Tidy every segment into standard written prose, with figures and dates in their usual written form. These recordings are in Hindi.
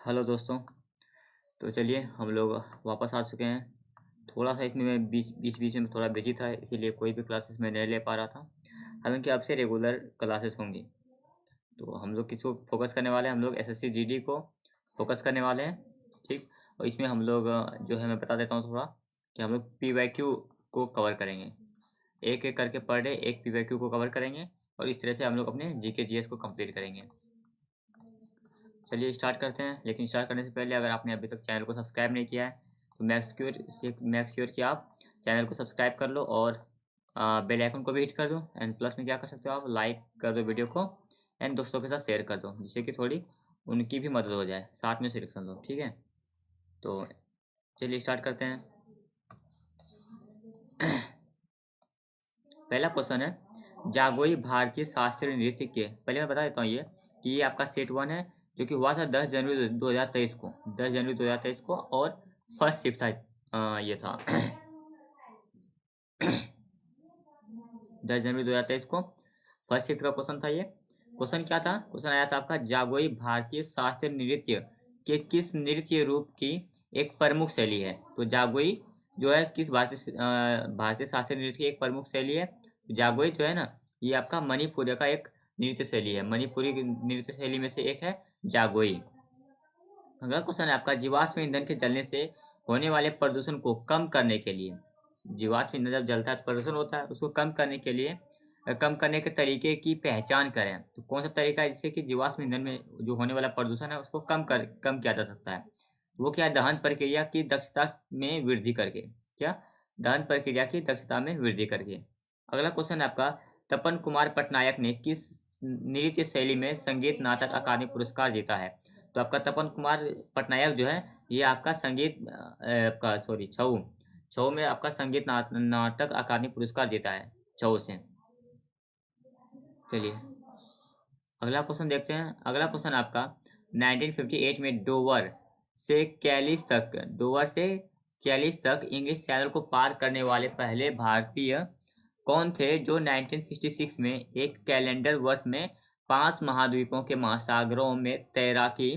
हेलो दोस्तों। तो चलिए हम लोग वापस आ चुके हैं। थोड़ा सा इसमें मैं बीच में थोड़ा बिजी था, इसीलिए कोई भी क्लासेस मैं नहीं ले पा रहा था। हालांकि अब से रेगुलर क्लासेस होंगी। तो हम लोग किसको फोकस करने वाले हैं? हम लोग एसएससी जीडी को फोकस करने वाले हैं। ठीक। और इसमें हम लोग जो है मैं बता देता हूँ थोड़ा कि हम लोग पीवाईक्यू को कवर करेंगे। एक एक करके पर डे एक पीवाईक्यू को कवर करेंगे और इस तरह से हम लोग अपने जीके जीएस को कंप्लीट करेंगे। चलिए स्टार्ट करते हैं। लेकिन स्टार्ट करने से पहले अगर आपने अभी तक चैनल को सब्सक्राइब नहीं किया है तो मेक श्योर कि आप चैनल को सब्सक्राइब कर लो और बेल आइकन को भी हिट कर दो। एंड प्लस में क्या कर सकते हो, आप लाइक कर दो वीडियो को एंड दोस्तों के साथ शेयर कर दो, जिससे कि थोड़ी उनकी भी मदद हो जाए, साथ में सिलेक्शन लो। ठीक है, तो चलिए स्टार्ट करते हैं। पहला क्वेश्चन है, जागोई भारतीय शास्त्रीय नृत्य के, पहले मैं बता देता हूँ ये कि ये आपका सेट 1 है, जो कि हुआ था 10 जनवरी 2023 को। 10 जनवरी 2023 को और फर्स्ट शिफ्ट था ये था 10 जनवरी 2023 को फर्स्ट शिफ्ट का क्वेश्चन था ये। क्वेश्चन क्या था? क्वेश्चन आया था आपका, जागोई भारतीय शास्त्रीय नृत्य के किस नृत्य रूप की एक प्रमुख शैली है? तो जागोई जो है किस भारतीय शास्त्रीय नृत्य की एक प्रमुख शैली है? जागोई जो है ना, ये आपका मणिपुर का एक नृत्य शैली है। मणिपुरी नृत्य शैली में से एक है जागोई। अगला क्वेश्चन है आपका, जीवाश्म ईंधन के जलने से होने वाले प्रदूषण को कम करने के लिए, जीवाश्म ईंधन जब जलता है प्रदूषण होता है, उसको कम करने के लिए कम करने के तरीके की पहचान करें। तो कौन सा तरीका है जिससे कि जीवाश्म ईंधन में जो होने वाला प्रदूषण है उसको कम किया जा सकता है? वो क्या है? दहन प्रक्रिया की दक्षता में वृद्धि करके। क्या? दहन प्रक्रिया की दक्षता में वृद्धि करके। अगला क्वेश्चन है आपका, तपन कुमार पटनायक ने किस नृत्य शैली में संगीत नाटक अकादमी पुरस्कार जीता है? तो आपका तपन कुमार पटनायक जो है ये आपका संगीत आपका सॉरी छऊ छऊ में आपका संगीत नाटक अकादमी पुरस्कार जीता है छऊ से। चलिए अगला क्वेश्चन देखते हैं। अगला क्वेश्चन आपका, 1958 में डोवर से कैलिस तक इंग्लिश चैनल को पार करने वाले पहले भारतीय कौन थे, जो 1966 में एक कैलेंडर वर्ष में 5 महाद्वीपों के महासागरों में तैराकी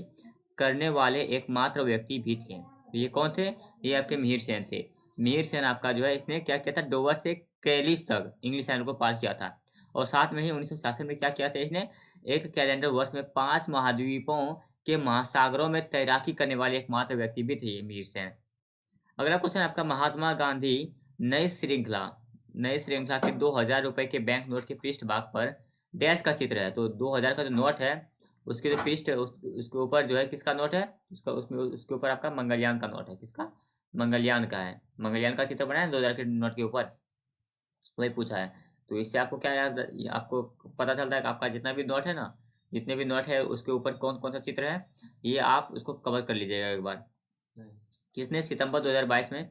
करने वाले एकमात्र व्यक्ति भी थे? ये कौन थे? ये आपके मिहिर सेन थे। मिहिर सेन आपका जो है इसने क्या किया था, डोवर से कैलिस तक इंग्लिश चैनल को पार किया था। और साथ में ही 1966 में क्या किया था इसने, एक कैलेंडर वर्ष में 5 महाद्वीपों के महासागरों में तैराकी करने वाले एकमात्र व्यक्ति भी थे ये मिहिर सेन। अगला क्वेश्चन आपका, महात्मा गांधी नई श्रृंखला के 2000 रुपए के बैंक नोट के पृष्ठ भाग पर डैश का चित्र है? तो 2000 का जो नोट है उसके जो पृष्ठ उसके ऊपर जो है किसका नोट है? उसके ऊपर आपका मंगलयान का नोट है। किसका? मंगलयान का है। मंगलयान का चित्र बनाया 2000 के नोट के ऊपर, वही पूछा है। तो इससे आपको क्या याद, आपको पता चलता है कि आपका जितना भी नोट है ना, जितने भी नोट है उसके ऊपर कौन कौन सा चित्र है, ये आप उसको कवर कर लीजिएगा एक बार। किसने सितंबर 2022 में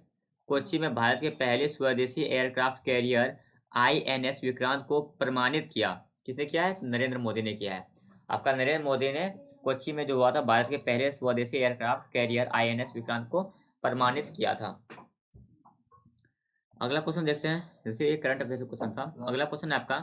कोच्चि में भारत के पहले स्वदेशी एयरक्राफ्ट कैरियर आईएनएस विक्रांत को प्रमाणित किया? किसने किया है? नरेंद्र मोदी ने किया है। आपका नरेंद्र मोदी ने कोच्चि में जो हुआ था भारत के पहले स्वदेशी एयरक्राफ्ट कैरियर आईएनएस विक्रांत को प्रमाणित किया था। अगला क्वेश्चन देखते हैं, जैसे एक करंट अफेयर क्वेश्चन था। अगला क्वेश्चन है आपका,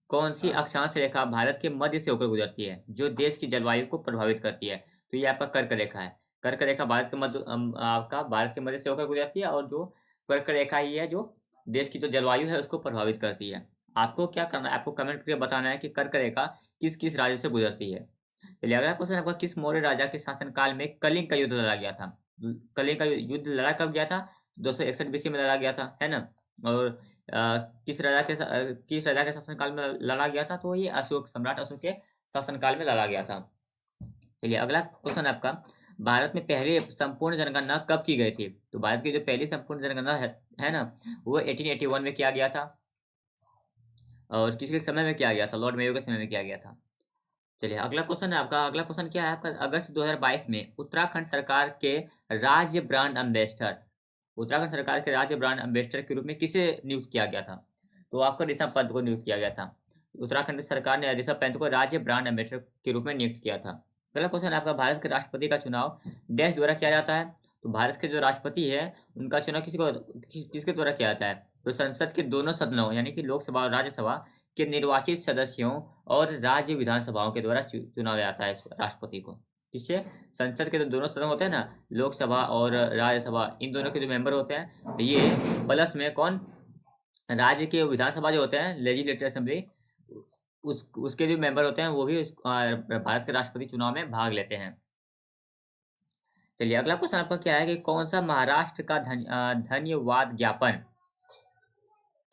कौन सी अक्षांश रेखा भारत के मध्य से होकर गुजरती है जो देश की जलवायु को प्रभावित करती है? तो ये आपका कर्क रेखा है। कर्क रेखा भारत के मध्य से होकर गुजरती है और जो कर्क रेखा ही है जो देश की जो जलवायु है उसको प्रभावित करती है। आपको क्या करना है, आपको कमेंट करके बताना है कि कर्क रेखा किस किस राज्य से गुजरती है। चलिए अगला क्वेश्चन आपका, किस मौर्य राजा के शासनकाल में कलिंग का युद्ध लड़ा गया था? कलिंग का युद्ध लड़ा कब गया था? 261 बीसी में लड़ा गया था, है ना? और किस राजा के शासनकाल में लड़ा गया था? तो ये सम्राट अशोक के शासनकाल में लड़ा गया था। चलिए अगला क्वेश्चन आपका, भारत में पहली संपूर्ण जनगणना कब की गई थी? तो भारत की जो पहली संपूर्ण जनगणना है ना, वो 1881 में किया गया था। और किसके समय में किया गया था? लॉर्ड मेयो के समय में किया गया था। चलिए अगला क्वेश्चन है आपका। अगला क्वेश्चन क्या है आपका, अगस्त 2022 में उत्तराखंड सरकार के राज्य ब्रांड एम्बेसडर के रूप में किसे नियुक्त किया गया था? तो आपका ऋषभ पंत को नियुक्त किया गया था। उत्तराखंड सरकार ने ऋषभ पंत को राज्य ब्रांड एम्बेसडर के रूप में नियुक्त किया था। अगला क्वेश्चन है आपका, भारत के राष्ट्रपति का चुनाव डैश द्वारा किया जाता है? तो भारत के जो राष्ट्रपति है उनका चुनाव किसके द्वारा किया जाता है? तो संसद के दोनों सदनों यानी कि लोकसभा और राज्यसभा के निर्वाचित सदस्यों और राज्य विधानसभाओं के द्वारा चुना जाता है राष्ट्रपति को। किससे? संसद के जो दोनों सदन होते हैं ना, लोकसभा और राज्यसभा, इन दोनों के जो मेंबर होते हैं ये, प्लस में कौन, राज्य के विधानसभा जो होते हैं लेजिस्लेटिव असेंबली, उसके जो मेंबर होते हैं वो भी भारत के राष्ट्रपति चुनाव में भाग लेते हैं। चलिए अगला क्वेश्चन आपका क्या है कि कौन सा महाराष्ट्र का धन्यवाद ज्ञापन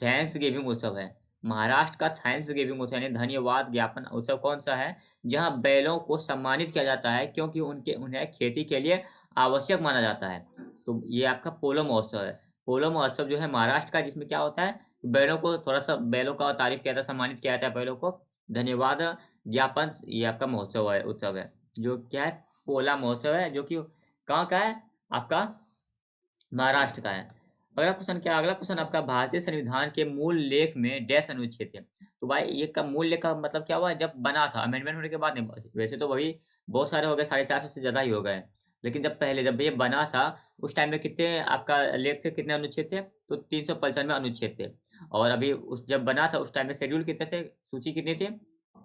थैंक्स गिविंग उत्सव है? महाराष्ट्र का थैंक्स गिविंग उत्सव यानी धन्यवाद ज्ञापन उत्सव कौन सा है? जहां बैलों को सम्मानित किया जाता है क्योंकि उन्हें खेती के लिए आवश्यक माना जाता है। तो ये आपका पोलो महोत्सव है। पोलो महोत्सव जो है महाराष्ट्र का, जिसमें क्या होता है, बैलों को थोड़ा सा, बैलों का तारीफ किया जाता है, सम्मानित किया जाता है बैलों को। धन्यवाद ज्ञापन ये आपका महोत्सव है, उत्सव है, जो क्या है, पोला महोत्सव है, जो कि कहाँ का है, आपका महाराष्ट्र का है। अगला क्वेश्चन आपका, भारतीय संविधान के मूल लेख में डैश अनुच्छेद थे? तो भाई ये का मूल लेख का मतलब क्या हुआ, जब बना था, अमेंडमेंट होने के बाद नहीं, वैसे तो वही बहुत सारे हो गए, 450 से ज्यादा ही हो गए, लेकिन जब ये बना था उस टाइम में कितने आपका लेख थे, कितने अनुच्छेद थे? तो 395 अनुच्छेद थे। और अभी उस जब बना था उस टाइम में शेड्यूल कितने थे, सूची कितनी थी? तो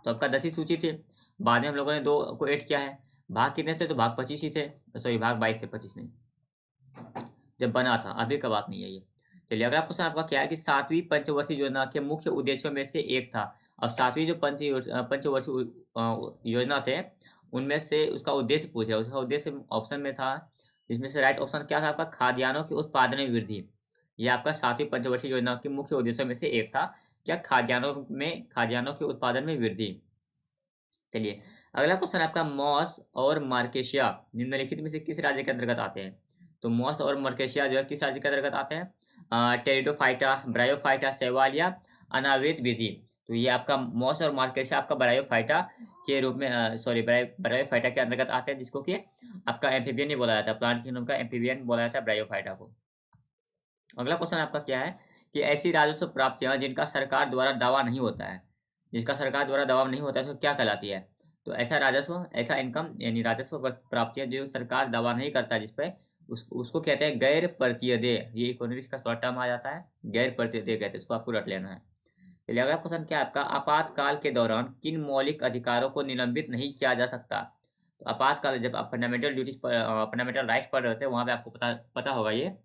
आपका 10 ही सूची थी। बाद में हम लोगों ने 2 को ऐड किया है। भाग कितने थे? तो भाग 25 ही थे, सॉरी भाग 22 थे, 25 नहीं, जब बना था, अभी का बात नहीं है ये। चलिए अगला क्वेश्चन आपका क्या है कि 7वीं पंचवर्षीय योजना के मुख्य उद्देश्यों में से एक था। अब 7वीं जो पंचवर्षीय योजना थे, उनमें से उसका उद्देश्य पूछ रहा है। उसका उद्देश्य ऑप्शन में था, जिसमें से राइट ऑप्शन क्या था आपका, खाद्यान्नों के उत्पादन में वृद्धि। ये आपका 7वीं पंचवर्षीय योजना के मुख्य उद्देश्यों में से एक था, क्या, खाद्यान्नों के उत्पादन में वृद्धि। चलिए अगला क्वेश्चन आपका, मॉस और मार्केशिया निम्नलिखित में से किस राज्य के अंतर्गत आते हैं? तो मॉस और मार्केशिया जो है किस राज्य के अंतर्गत आते हैं? टेरिडोफाइटा, ब्रायोफाइटा, शैवाल, अनावृत विधि। तो ये आपका मॉस और मार्केशिया आपका ब्रायोफाइटा के रूप में, सॉरी ब्रायोफाइटा के अंतर्गत आते हैं, जिसको कि आपका एम्फीबियन नहीं बोला जाता, प्लांट किंगडम का एम्फीबियन बोला जाता है ब्रायोफाइटा को। अगला क्वेश्चन आपका क्या है कि ऐसी राजस्व प्राप्तियां जिनका सरकार द्वारा दावा नहीं होता है, जिसका सरकार द्वारा दावा नहीं होता है, उसको क्या कहलाती है? तो ऐसा राजस्व, ऐसा इनकम यानी राजस्व प्राप्तियां जो सरकार दावा नहीं करता जिस पे, उसको कहते हैं गैर प्रत्यय देय। ये इकोनॉमिक्स का शॉर्ट टर्म आ जाता है, गैर प्रत्यय देय कहते हैं, इसको आपको रट लेना है। चलिए अगला क्वेश्चन क्या है आपका, आपातकाल के दौरान किन मौलिक अधिकारों को निलंबित नहीं किया जा सकता? तो आपातकाल, जब आप फंडामेंटल ड्यूटीज पर, फंडामेंटल राइट्स पढ़ रहे होते हैं, वहाँ पे आपको पता होगा ये।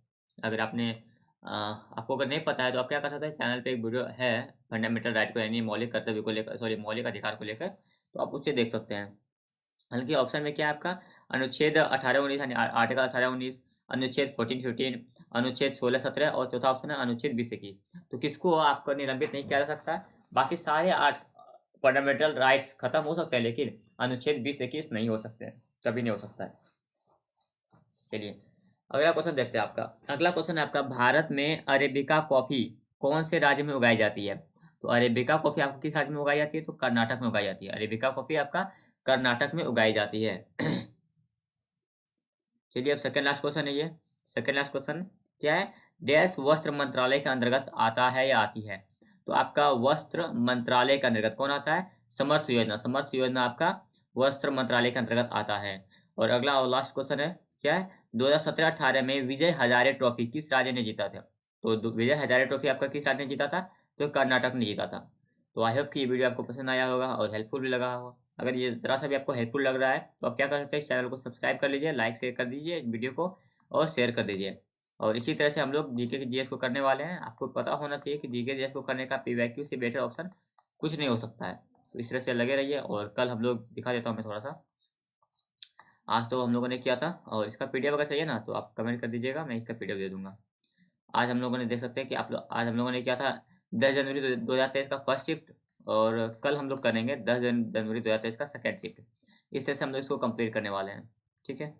अगर आपको अगर नहीं पता है तो आप क्या कर सकते हैं, चैनल पे एक वीडियो है फंडामेंटल राइट को यानी मौलिक कर्तव्य को लेकर, सॉरी मौलिक अधिकार को लेकर, तो आप उससे देख सकते हैं। हालांकि ऑप्शन में क्या है आपका, अनुच्छेद 18-19 यानी आर्टिकल 18-19, अनुच्छेद 14-15, अनुच्छेद 16-17 और चौथा ऑप्शन है अनुच्छेद 20-21। तो किसको आपको निलंबित नहीं किया जा सकता? बाकी सारे 8 फंडामेंटल राइट्स खत्म हो सकते हैं, लेकिन अनुच्छेद 20-21 नहीं हो सकते, कभी नहीं हो सकता है। चलिए अगला क्वेश्चन देखते हैं आपका। अगला क्वेश्चन है आपका, भारत में अरेबिका कॉफी कौन से राज्य में उगाई जाती है? तो अरेबिका कॉफी आपको किस राज्य में उगाई जाती है? तो कर्नाटक में उगाई जाती है। अरेबिका कॉफी आपका कर्नाटक में उगाई जाती है। चलिए अब सेकंड लास्ट क्वेश्चन है ये। सेकंड लास्ट क्वेश्चन क्या है, डैश वस्त्र मंत्रालय के अंतर्गत आता है या आती है? तो आपका वस्त्र मंत्रालय के अंतर्गत कौन आता है? समर्थ योजना। समर्थ योजना आपका वस्त्र मंत्रालय के अंतर्गत आता है। और अगला और लास्ट क्वेश्चन है क्या है, 2017-18 में विजय हजारे ट्रॉफी किस राज्य ने जीता था? तो विजय हजारे ट्रॉफी आपका किस राज्य ने जीता था? तो कर्नाटक ने जीता था। तो आई होप कि ये वीडियो आपको पसंद आया होगा और हेल्पफुल भी लगा होगा। अगर ये ज़रा सा भी आपको हेल्पफुल लग रहा है तो आप क्या कर सकते हैं, इस चैनल को सब्सक्राइब कर लीजिए, लाइक शेयर कर दीजिए वीडियो को और शेयर कर दीजिए। और इसी तरह से हम लोग जीके की जीएस को करने वाले हैं। आपको पता होना चाहिए कि जीके जीएस को करने का पीवाईक्यू से बेटर ऑप्शन कुछ नहीं हो सकता है। तो इस तरह से लगे रहिए। और कल हम लोग दिखा देता हूँ मैं थोड़ा सा, आज तो हम लोगों ने किया था, और इसका पीडीएफ अगर चाहिए ना तो आप कमेंट कर दीजिएगा, मैं इसका पीडीएफ दे दूंगा। आज हम लोगों ने देख सकते हैं कि आज हम लोगों ने किया था 10 जनवरी 2023 का फर्स्ट शिफ्ट, और कल हम लोग करेंगे 10 जनवरी 2023 का सेकेंड शिफ्ट। इस तरह से हम लोग इसको कंप्लीट करने वाले हैं, ठीक है।